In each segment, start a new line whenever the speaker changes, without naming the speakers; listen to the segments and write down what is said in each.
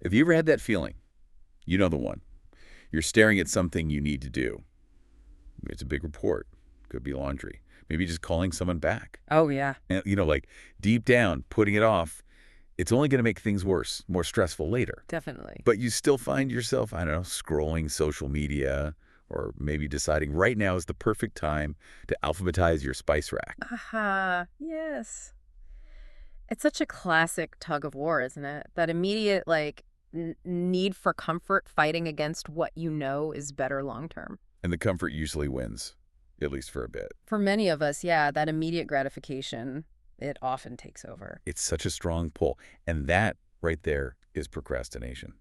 Have you ever had that feeling? You know the one. You're staring at something you need to do. It's a big report. Could be laundry. Maybe just calling someone back.
Oh, yeah.
And, like deep down, putting it off, it's only going to make things worse, more stressful later.
Definitely.
But you still find yourself, I don't know, scrolling social media or maybe deciding right now is the perfect time to alphabetize your spice rack.
Aha, yes. It's such a classic tug of war, isn't it? That immediate, need for comfort fighting against what you know is better long term.
And the comfort usually wins, at least for a bit.
For many of us, yeah, that immediate gratification, it often takes over.
It's such a strong pull. And that right there is procrastination.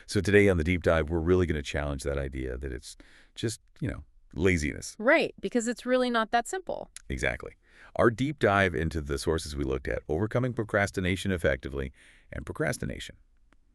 So today on the deep dive, we're really going to challenge that idea that it's just, laziness.
Right, because it's really not that simple.
Exactly. Our deep dive into the sources we looked at, overcoming procrastination effectively, and procrastination,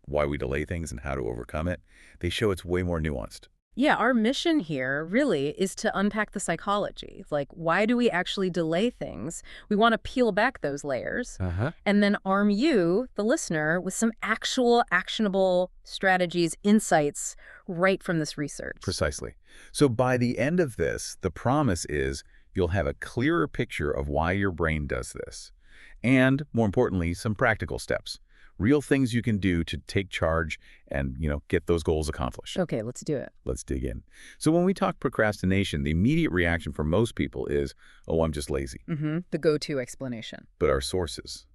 why we delay things and how to overcome it, they show it's way more nuanced.
Yeah, our mission here really is to unpack the psychology. Like, why do we actually delay things? We want to peel back those layers and then arm you, the listener, with some actual actionable strategies, insights right from this research.
Precisely. So by the end of this, the promise is you'll have a clearer picture of why your brain does this. And, more importantly, some practical steps. Real things you can do to take charge and, get those goals accomplished.
Okay, let's do it.
Let's dig in. So when we talk procrastination, the immediate reaction for most people is, oh, I'm just lazy.
The go-to explanation.
But our sources,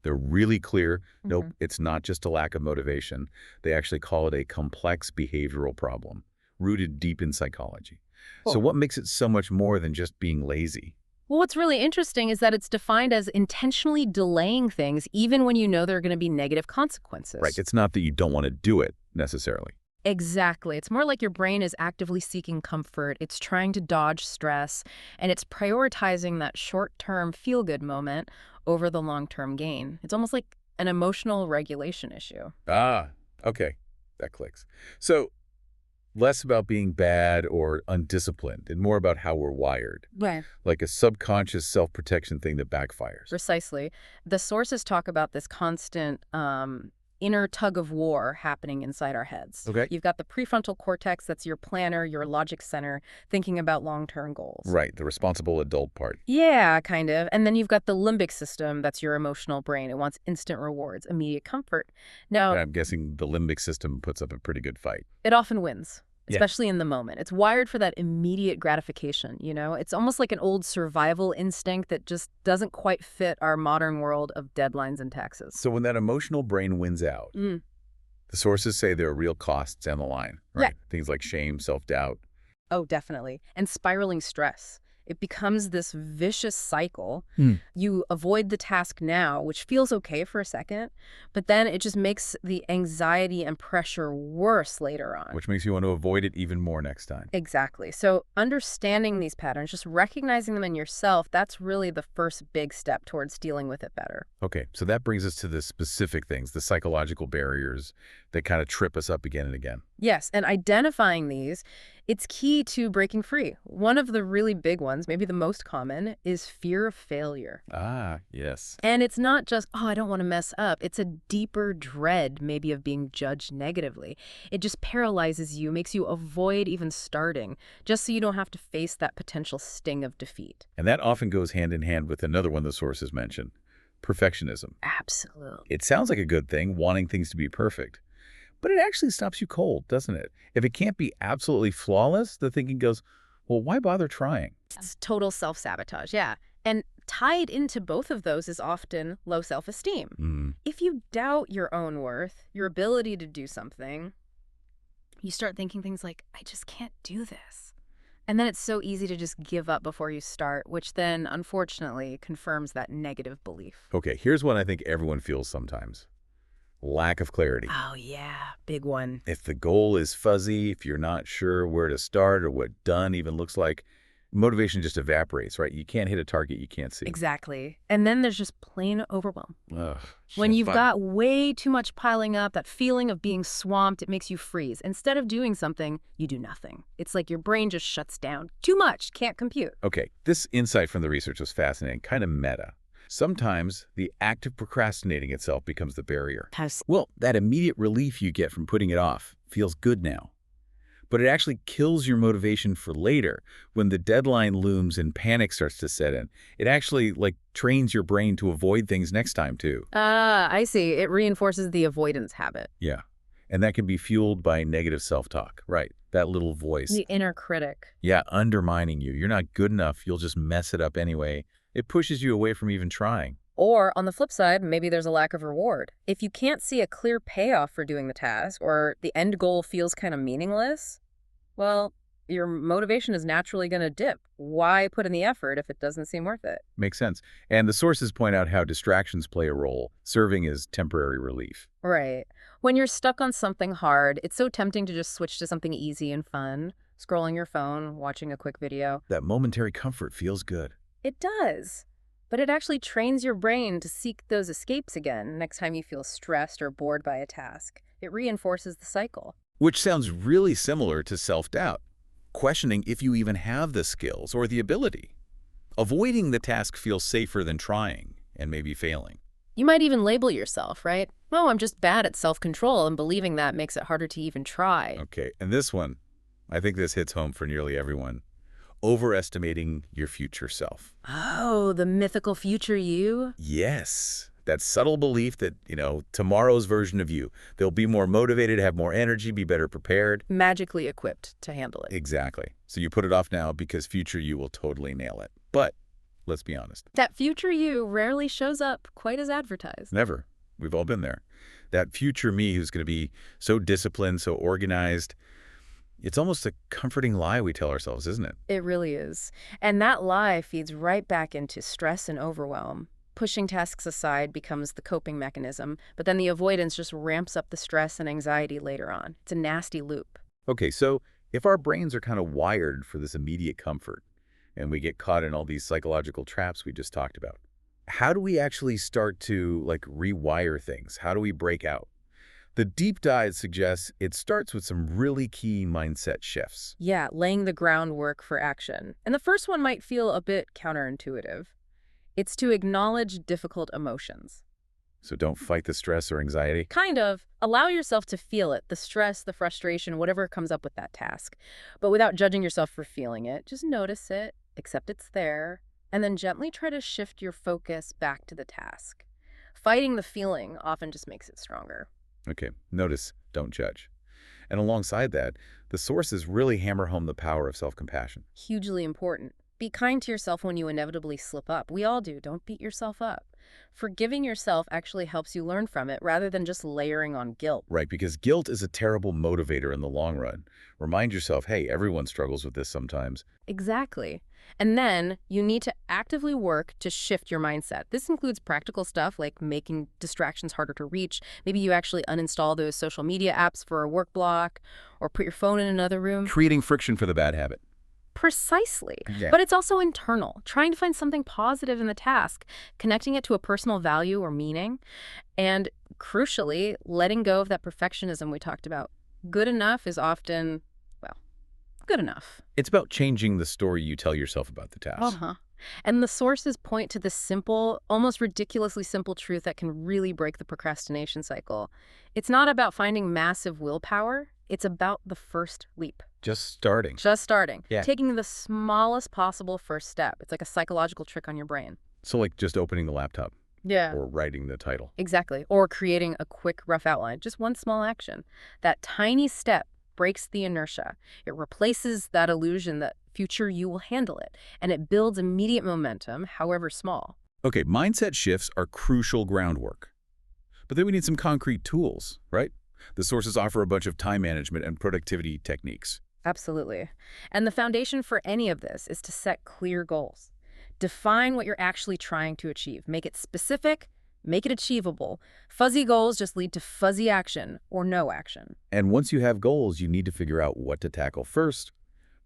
they're really clear. Nope, it's not just a lack of motivation. They actually call it a complex behavioral problem, rooted deep in psychology. So what makes it so much more than just being lazy?
Well, what's really interesting is that it's defined as intentionally delaying things even when you know there are going to be negative consequences.
Right. It's not that you don't want to do it necessarily.
Exactly. It's more like your brain is actively seeking comfort. It's trying to dodge stress, and it's prioritizing that short-term feel-good moment over the long-term gain. It's almost like an emotional regulation issue.
Ah, okay. That clicks. So less about being bad or undisciplined and more about how we're wired.
Right.
Like a subconscious self-protection thing that backfires.
Precisely. The sources talk about this constant inner tug of war happening inside our heads.
Okay.
You've got the prefrontal cortex, that's your planner, your logic center, thinking about long-term goals.
Right, the responsible adult part.
Yeah, kind of. And then you've got the limbic system, that's your emotional brain. It wants instant rewards, immediate comfort. Now,
I'm guessing the limbic system puts up a pretty good fight.
it often wins.
Yeah.
Especially in the moment. It's wired for that immediate gratification, It's almost like an old survival instinct that just doesn't quite fit our modern world of deadlines and taxes.
So when that emotional brain wins out, the sources say there are real costs on the line, right?
Yeah.
Things like shame, self-doubt.
Oh, definitely. And spiraling stress. It becomes this vicious cycle. You avoid the task now, which feels okay for a second, but then it just makes the anxiety and pressure worse later on.
Which makes you want to avoid it even more next time.
Exactly. So understanding these patterns, just recognizing them in yourself, that's really the first big step towards dealing with it better.
Okay, so that brings us to the specific things, the psychological barriers that kind of trip us up again and again.
Yes, and identifying these, it's key to breaking free. One of the really big ones, maybe the most common, is fear of failure.
Ah, yes.
And it's not just, oh, I don't want to mess up. It's a deeper dread, maybe, of being judged negatively. It just paralyzes you, makes you avoid even starting, just so you don't have to face that potential sting of defeat.
And that often goes hand in hand with another one the sources mention, perfectionism.
Absolutely.
It sounds like a good thing, wanting things to be perfect. But it actually stops you cold, doesn't it? If it can't be absolutely flawless, the thinking goes, well, why bother trying?
It's total self-sabotage, yeah. And tied into both of those is often low self-esteem. If you doubt your own worth, your ability to do something, you start thinking things like, I just can't do this. And then it's so easy to just give up before you start, which then, unfortunately, confirms that negative belief.
Okay, here's what I think everyone feels sometimes. Lack of clarity.
Oh, yeah, big one.
If the goal is fuzzy, if you're not sure where to start or what done even looks like, motivation just evaporates, right? You can't hit a target you can't see.
Exactly. And then there's just plain overwhelm.
Ugh,
When
shit,
you've
fun.
got way too much piling up, that feeling of being swamped, it makes you freeze. Instead of doing something, you do nothing. It's like your brain just shuts down. Too much, can't compute.
Okay, this insight from the research was fascinating, kind of meta. Sometimes the act of procrastinating itself becomes the barrier.
Has
Well, that immediate relief you get from putting it off feels good now. But it actually kills your motivation for later when the deadline looms and panic starts to set in. It actually, trains your brain to avoid things next time, too.
Ah, I see. It reinforces the avoidance habit.
Yeah. And that can be fueled by negative self-talk, right? That little voice.
The inner critic.
Yeah, undermining you. You're not good enough. You'll just mess it up anyway. It pushes you away from even trying.
Or, on the flip side, maybe there's a lack of reward. If you can't see a clear payoff for doing the task, or the end goal feels kind of meaningless, well, your motivation is naturally going to dip. Why put in the effort if it doesn't seem worth it?
Makes sense. And the sources point out how distractions play a role, serving as temporary relief.
Right. When you're stuck on something hard, it's so tempting to just switch to something easy and fun. Scrolling your phone, watching a quick video.
That momentary comfort feels good.
It does. But it actually trains your brain to seek those escapes again next time you feel stressed or bored by a task. It reinforces the cycle.
Which sounds really similar to self-doubt, questioning if you even have the skills or the ability. Avoiding the task feels safer than trying and maybe failing.
You might even label yourself, right? Oh, I'm just bad at self-control, and believing that makes it harder to even try.
Okay, and this one, I think this hits home for nearly everyone. Overestimating your future self.
Oh, the mythical future you?
Yes, that subtle belief that, tomorrow's version of you, they'll be more motivated, have more energy, be better prepared.
Magically equipped to handle it.
Exactly. So you put it off now because future you will totally nail it. But let's be honest.
That future you rarely shows up quite as advertised.
Never. We've all been there. That future me who's going to be so disciplined, so organized. It's almost a comforting lie we tell ourselves, isn't it?
It really is. And that lie feeds right back into stress and overwhelm. Pushing tasks aside becomes the coping mechanism, but then the avoidance just ramps up the stress and anxiety later on. It's a nasty loop.
Okay, so if our brains are kind of wired for this immediate comfort, and we get caught in all these psychological traps we just talked about, how do we actually start to, rewire things? How do we break out? The deep dive suggests it starts with some really key mindset shifts.
Yeah, laying the groundwork for action. And the first one might feel a bit counterintuitive. It's to acknowledge difficult emotions.
So don't fight the stress or anxiety.
Kind of. Allow yourself to feel it, the stress, the frustration, whatever comes up with that task. But without judging yourself for feeling it, just notice it, accept it's there, and then gently try to shift your focus back to the task. Fighting the feeling often just makes it stronger.
Okay, notice, don't judge. And alongside that, the sources really hammer home the power of self-compassion.
Hugely important. Be kind to yourself when you inevitably slip up. We all do. Don't beat yourself up. Forgiving yourself actually helps you learn from it rather than just layering on guilt.
Right, because guilt is a terrible motivator in the long run. Remind yourself, hey, everyone struggles with this sometimes.
Exactly. And then you need to actively work to shift your mindset. This includes practical stuff like making distractions harder to reach. Maybe you actually uninstall those social media apps for a work block or put your phone in another room.
Creating friction for the bad habit.
Precisely.
Yeah.
But it's also internal, trying to find something positive in the task, connecting it to a personal value or meaning, and crucially, letting go of that perfectionism we talked about. Good enough is often, good enough.
It's about changing the story you tell yourself about the task.
And the sources point to this simple, almost ridiculously simple truth that can really break the procrastination cycle. It's not about finding massive willpower. It's about the first leap.
Just starting.
Just starting.
Yeah.
Taking the smallest possible first step. It's like a psychological trick on your brain.
So just opening the laptop.
Yeah.
Or writing the title.
Exactly. Or creating a quick, rough outline. Just one small action. That tiny step breaks the inertia. It replaces that illusion that future you will handle it. And it builds immediate momentum, however small.
Okay, mindset shifts are crucial groundwork. But then we need some concrete tools, right? The sources offer a bunch of time management and productivity techniques.
Absolutely. And the foundation for any of this is to set clear goals. Define what you're actually trying to achieve. Make it specific, make it achievable. Fuzzy goals just lead to fuzzy action or no action.
And once you have goals, you need to figure out what to tackle first.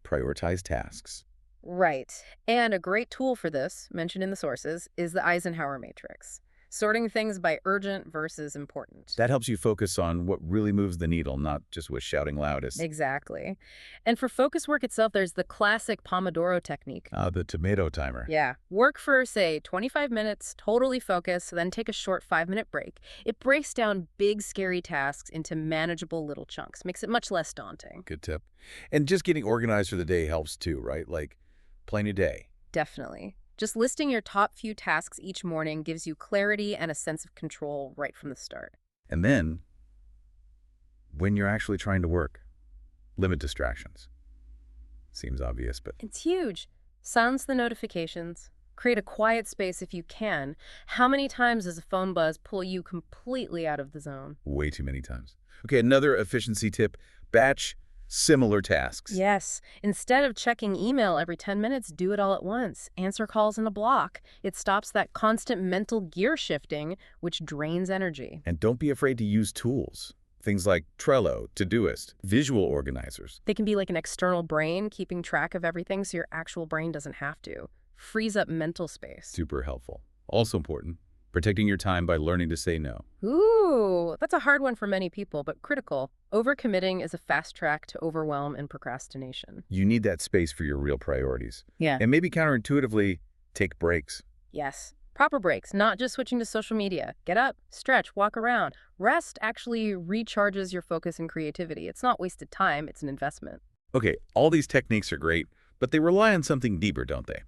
Prioritize tasks.
Right. And a great tool for this, mentioned in the sources, is the Eisenhower matrix. sorting things by urgent versus important.
That helps you focus on what really moves the needle, not just what's shouting loudest.
Exactly. And for focus work itself, there's the classic Pomodoro technique.
The tomato timer.
Yeah. Work for, say, 25 minutes, totally focus, then take a short 5-minute break. It breaks down big, scary tasks into manageable little chunks, makes it much less daunting.
Good tip. And just getting organized for the day helps too, right? Like, plan your day.
Definitely. Just listing your top few tasks each morning gives you clarity and a sense of control right from the start.
And then, when you're actually trying to work, limit distractions. Seems obvious, but
It's huge. Silence the notifications. Create a quiet space if you can. How many times does a phone buzz pull you completely out of the zone?
way too many times. Okay, another efficiency tip, batch similar tasks.
Yes. Instead of checking email every 10 minutes, do it all at once. Answer calls in a block. It stops that constant mental gear shifting, which drains energy.
And don't be afraid to use tools. Things like Trello, Todoist, visual organizers.
They can be like an external brain, keeping track of everything so your actual brain doesn't have to. Frees up mental space.
Super helpful. Also important, protecting your time by learning to say no.
Ooh, that's a hard one for many people, but critical. Overcommitting is a fast track to overwhelm and procrastination.
You need that space for your real priorities.
Yeah.
And maybe counterintuitively, take breaks.
Yes. Proper breaks, not just switching to social media. Get up, stretch, walk around. Rest actually recharges your focus and creativity. It's not wasted time, it's an investment.
Okay, all these techniques are great, but they rely on something deeper, don't they?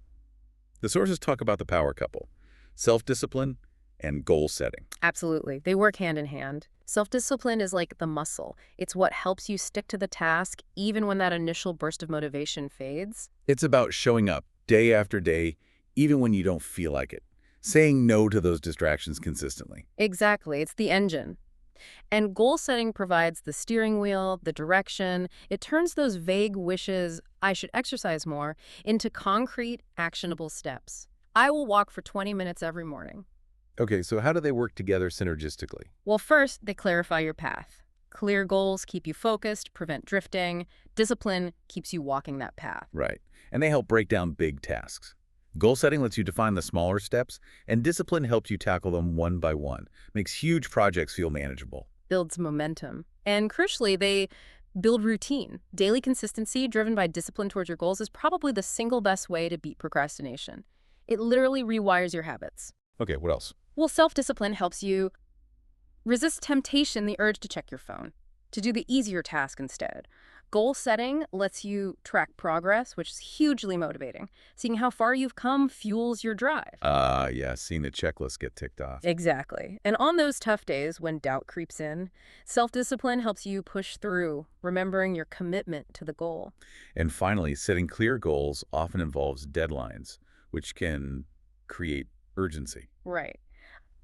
The sources talk about the power couple, self-discipline and goal setting.
Absolutely. They work hand in hand. Self-discipline is like the muscle. It's what helps you stick to the task even when that initial burst of motivation fades.
It's about showing up day after day, even when you don't feel like it. Saying no to those distractions consistently.
Exactly. It's the engine. And goal setting provides the steering wheel, the direction. It turns those vague wishes, I should exercise more, into concrete, actionable steps. I will walk for 20 minutes every morning.
Okay, so how do they work together synergistically?
Well, first, they clarify your path. Clear goals keep you focused, prevent drifting. Discipline keeps you walking that path.
Right. And they help break down big tasks. Goal setting lets you define the smaller steps, and discipline helps you tackle them one by one. Makes huge projects feel manageable.
Builds momentum. And crucially, they build routine. Daily consistency driven by discipline towards your goals is probably the single best way to beat procrastination. It literally rewires your habits.
Okay, what else?
Well, self-discipline helps you resist temptation, the urge to check your phone, to do the easier task instead. Goal setting lets you track progress, which is hugely motivating. Seeing how far you've come fuels your drive.
Yeah, seeing the checklist get ticked off.
Exactly. And on those tough days when doubt creeps in, self-discipline helps you push through, remembering your commitment to the goal.
And finally, setting clear goals often involves deadlines, which can create urgency.
Right.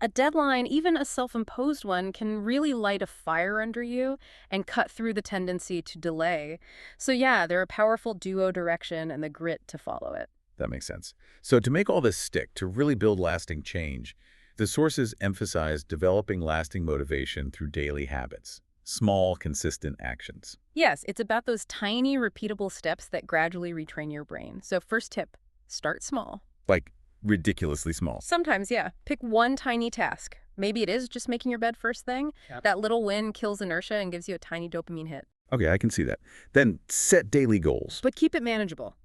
A deadline, even a self-imposed one, can really light a fire under you and cut through the tendency to delay. So yeah, they're a powerful duo direction and the grit to follow it.
That makes sense. So to make all this stick, to really build lasting change, the sources emphasize developing lasting motivation through daily habits, small, consistent actions.
Yes, it's about those tiny, repeatable steps that gradually retrain your brain. So first tip, start small.
Like ridiculously small.
Sometimes, yeah. Pick one tiny task. Maybe it is just making your bed first thing.
Yep.
That little win kills inertia and gives you a tiny dopamine hit.
Okay, I can see that. Then set daily goals.
But keep it manageable.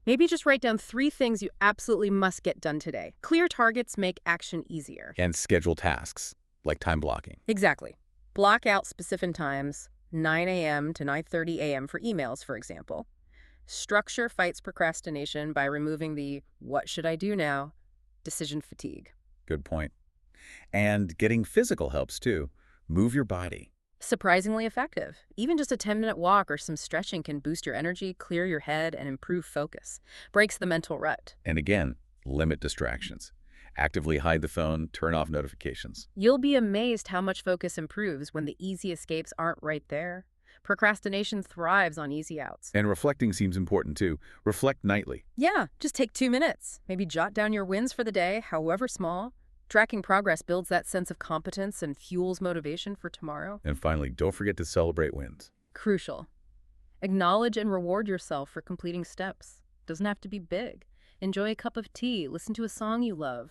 Maybe just write down 3 things you absolutely must get done today. Clear targets make action easier.
And schedule tasks, like time blocking.
Exactly. Block out specific times, 9 a.m. to 9:30 a.m. for emails, for example. Structure fights procrastination by removing the "what should I do now?" decision fatigue.
Good point. And getting physical helps too. Move your body.
Surprisingly effective. Even just a 10-minute walk or some stretching can boost your energy, clear your head, and improve focus. Breaks the mental rut.
And again, limit distractions. Actively hide the phone, turn off notifications.
You'll be amazed how much focus improves when the easy escapes aren't right there. Procrastination thrives on easy outs.
And reflecting seems important too. Reflect nightly.
Yeah, just take 2 minutes. Maybe jot down your wins for the day, however small. Tracking progress builds that sense of competence and fuels motivation for tomorrow.
And finally, don't forget to celebrate wins.
Crucial. Acknowledge and reward yourself for completing steps. Doesn't have to be big. Enjoy a cup of tea, listen to a song you love.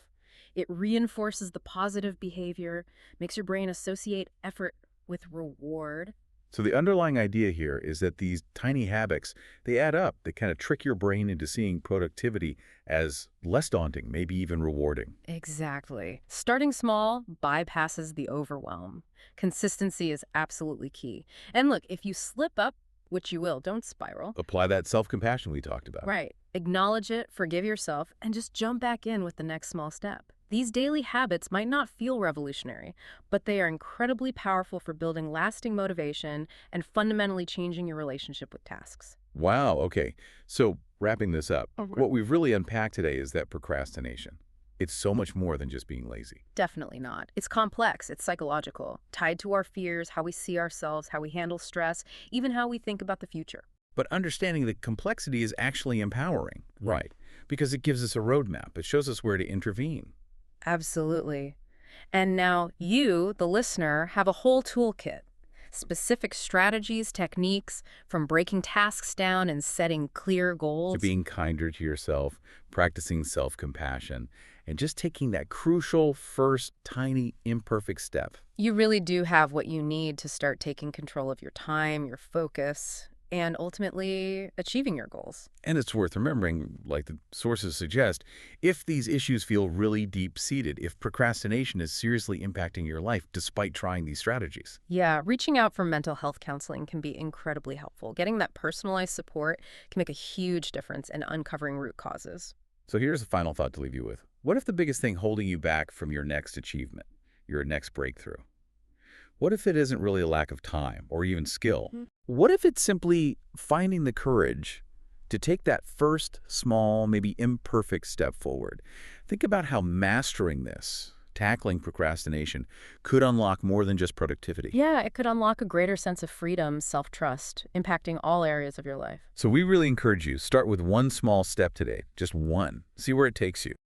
It reinforces the positive behavior, makes your brain associate effort with reward.
So the underlying idea here is that these tiny habits, they add up. They kind of trick your brain into seeing productivity as less daunting, maybe even rewarding.
Exactly. Starting small bypasses the overwhelm. Consistency is absolutely key. And look, if you slip up, which you will, don't spiral.
Apply that self-compassion we talked about.
Right. Acknowledge it, forgive yourself, and just jump back in with the next small step. These daily habits might not feel revolutionary, but they are incredibly powerful for building lasting motivation and fundamentally changing your relationship with tasks.
Wow, okay. So wrapping this up,
Okay.
what we've really unpacked today is that procrastination. It's so much more than just being lazy.
Definitely not. It's complex, it's psychological, tied to our fears, how we see ourselves, how we handle stress, even how we think about the future.
But understanding the complexity is actually empowering. Right. Because it gives us a roadmap. It shows us where to intervene.
Absolutely. And now you, the listener, have a whole toolkit. Specific strategies, techniques, from breaking tasks down and setting clear goals.
To being kinder to yourself, practicing self-compassion, and just taking that crucial first tiny imperfect step.
You really do have what you need to start taking control of your time, your focus, and ultimately achieving your goals.
And it's worth remembering, like the sources suggest, if these issues feel really deep-seated, if procrastination is seriously impacting your life despite trying these strategies.
Yeah, reaching out for mental health counseling can be incredibly helpful. Getting that personalized support can make a huge difference in uncovering root causes.
So here's a final thought to leave you with. What if the biggest thing holding you back from your next achievement, your next breakthrough? What if it isn't really a lack of time or even skill? What if it's simply finding the courage to take that first small, maybe imperfect step forward? Think about how mastering this, tackling procrastination, could unlock more than just productivity.
Yeah, it could unlock a greater sense of freedom, self-trust, impacting all areas of your life.
So we really encourage you, start with one small step today, just one. See where it takes you.